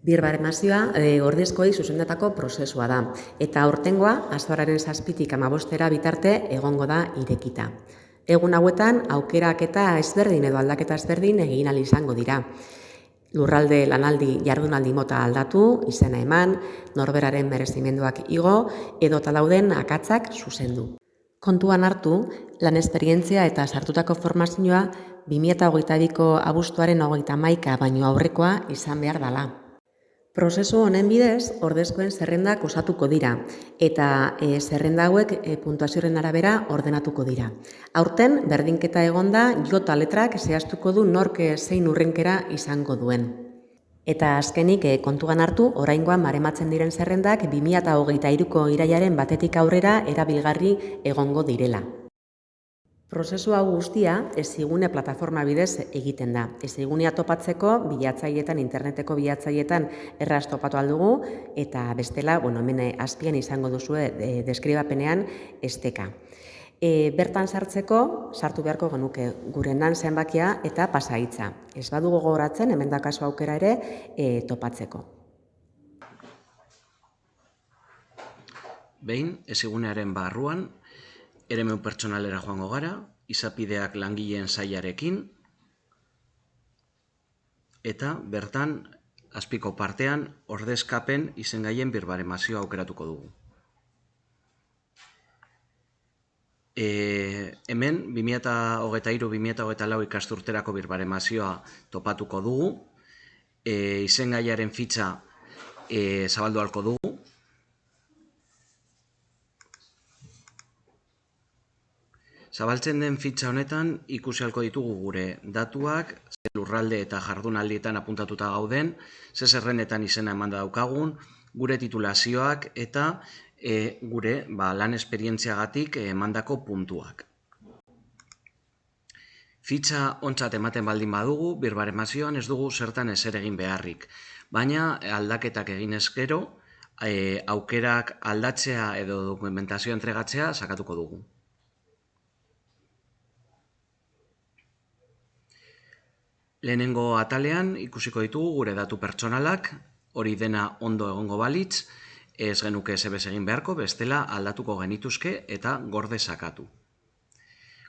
Birbaremazioa ordezkoei zuzendutako prozesua da, eta aurtengoa azaroaren 7tik 15 bitarte egongo da irekita. Egun hauetan aukeraketa ezberdin edo aldaketa ezberdin egin ahal izango dira. Lurralde lanaldi jardunaldi mota aldatu, izena eman, norberaren merezimenduak igo edota dauden akatsak zuzendu. Kontuan hartu, lan esperientzia eta sartutako formazioa 2022ko abuztuaren 31 baino aurrekoa izan behar dela. Prozesu honen bidez, ordezkoen zerrendak osatuko dira, eta zerrenda hauek puntuazioaren arabera ordenatuko dira. Aurten, berdinketa egonda, jota letrak zehaztuko du nork zein hurrenkera izango duen. Eta azkenik, kontuan hartu, oraingoan barematzen diren zerrendak 2023ko irailaren 1tik aurrera erabilgarri egongo direla. Prozesu hau guztia Ezigune plataforma bidez egiten da. Ezigunea topatzeko bilatzaileetan, interneteko bilatzaileetan erraz topatu aldugu, eta bestela, hemen azpian izango duzue deskribapenean esteka. Bertan sartzeko, sartu beharko genuke gure nan zenbakia eta pasahitza. Ez badugu gogoratzen, hemen daukazu aukera ere topatzeko. Behin, Ezigunearen barruan, eremu pertsonalera joango gara, izapideak langileen sailarekin, eta bertan, azpiko partean, ordezkapen izengaien birbaremazioa aukeratuko dugu. Hemen, 2023-2024 ikasturterako birbaremazioa topatuko dugu, izengaiaren fitxa zabaldu ahalko dugu, zabaltzen den fitxa honetan ikusi ahalko ditugu gure datuak, ze lurralde eta jardunaldietan apuntatuta gauden, ze zerrendetan izena emanda daukagun, gure titulazioak eta gure lan esperientziagatik emandako puntuak. Fitxa ontzat ematen baldin badugu, birbaremazioan ez dugu zertan ezer egin beharrik, baina aldaketak egin ezkero, aukerak aldatzea edo dokumentazioa entregatzea sakatuko dugu. Lehenengo atalean ikusiko ditugu gure datu pertsonalak, hori dena ondo egongo balitz, ez genuke zebez egin beharko, bestela aldatuko genituzke eta gorde sakatu.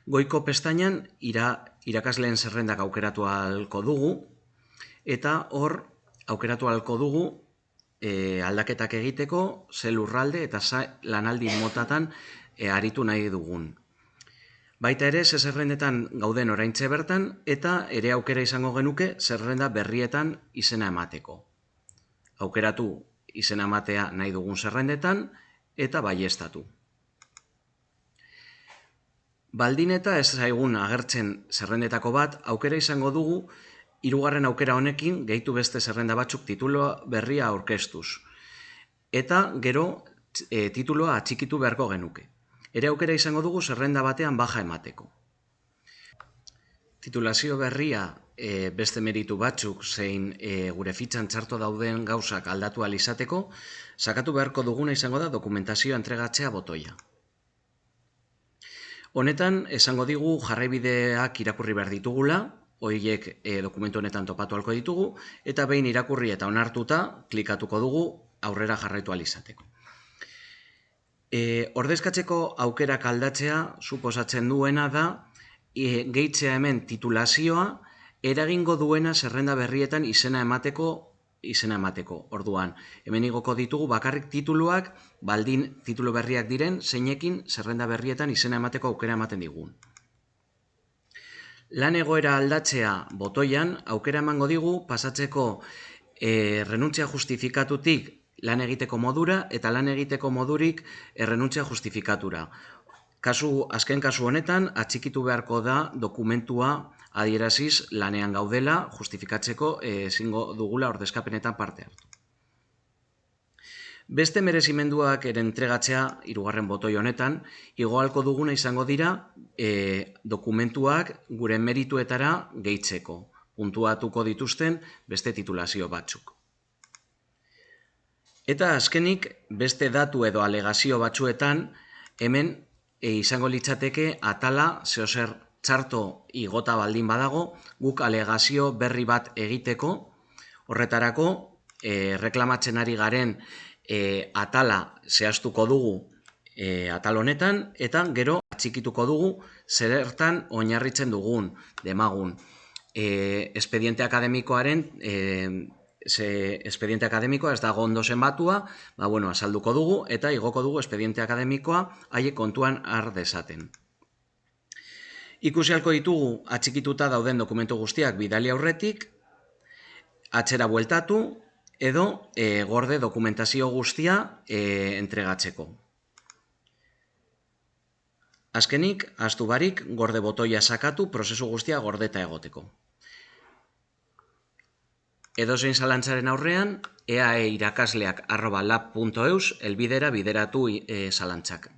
Goiko pestainan irakasleen zerrendak aukeratu ahalko dugu, eta hor aukeratu ahalko dugu aldaketak egiteko, ze lurralde eta lanaldi motatan aritu nahi dugun. Baita ere, ze zerrendetan gauden oraintxe bertan, eta ere aukera izango genuke zerrenda berrietan izena emateko. Aukeratu izena ematea nahi dugun zerrendetan, eta baieztatu. Baldin eta ez zaigun agertzen zerrendetako bat, aukera izango dugu, 3. aukera honekin gehitu beste zerrenda batzuk tituloa berria aurkeztuz. Eta gero tituloa atxikitu beharko genuke. Ere aukera izango dugu zerrenda batean baja emateko. Titulazio berria beste meritu batzuk zein gure fitxan txarto dauden gauzak aldatu ahal izateko, sakatu beharko duguna izango da dokumentazioa entregatzea botoia. Honetan, esango digu jarraibideak irakurri behar ditugula, horiek dokumentu honetan topatu ahalko ditugu, eta behin irakurri eta onartuta klikatuko dugu aurrera jarraitu ahal izateko. Ordezkatzeko aukerak aldatzea suposatzen duena da gehitzea hemen titulazioa eragingo duena zerrenda berrietan izena emateko. Orduan, hemen igoko ditugu bakarrik tituluak, baldin titulu berriak diren, zeinekin zerrenda berrietan izena emateko aukera ematen digun. Lan egoera aldatzea botoian aukera emango digu pasatzeko renuntzia justifikatutik lan egiteko modura eta lan egiteko modurik renuntzia justifikatura. Azken kasu honetan, atxikitu beharko da dokumentua adieraziz lanean gaudela justifikatzeko ezingo dugula ordezkapenetan parte hartu. Beste merezimenduak ere entregatzea 3. botoi honetan, igo ahalko duguna izango dira dokumentuak gure merituetara gehitzeko, puntuatuko dituzten beste titulazio batzuk. Eta azkenik, beste datu edo alegazio batzuetan, hemen izango litzateke atala zeozer txarto igota baldin badago, guk alegazio berri bat egiteko, horretarako reklamatzen ari garen atala zehaztuko dugu atal honetan, eta gero atxikituko dugu zertan oinarritzen dugun, demagun. Espediente akademikoaren, espediente akademikoa ez dago ondo zenbatua, azalduko dugu, eta igoko dugu espediente akademikoa haiek kontuan har dezaten. Ikusi ahalko ditugu atxikituta dauden dokumentu guztiak bidali aurretik, atzera bueltatu, edo gorde dokumentazio guztia entregatzeko. Azkenik, ahaztu barik, gorde botoia sakatu prozesu guztia gordeta egoteko. Edozein zalantzaren aurrean, eaeirakasleak@lab.eus helbidera bideratu zalantzak.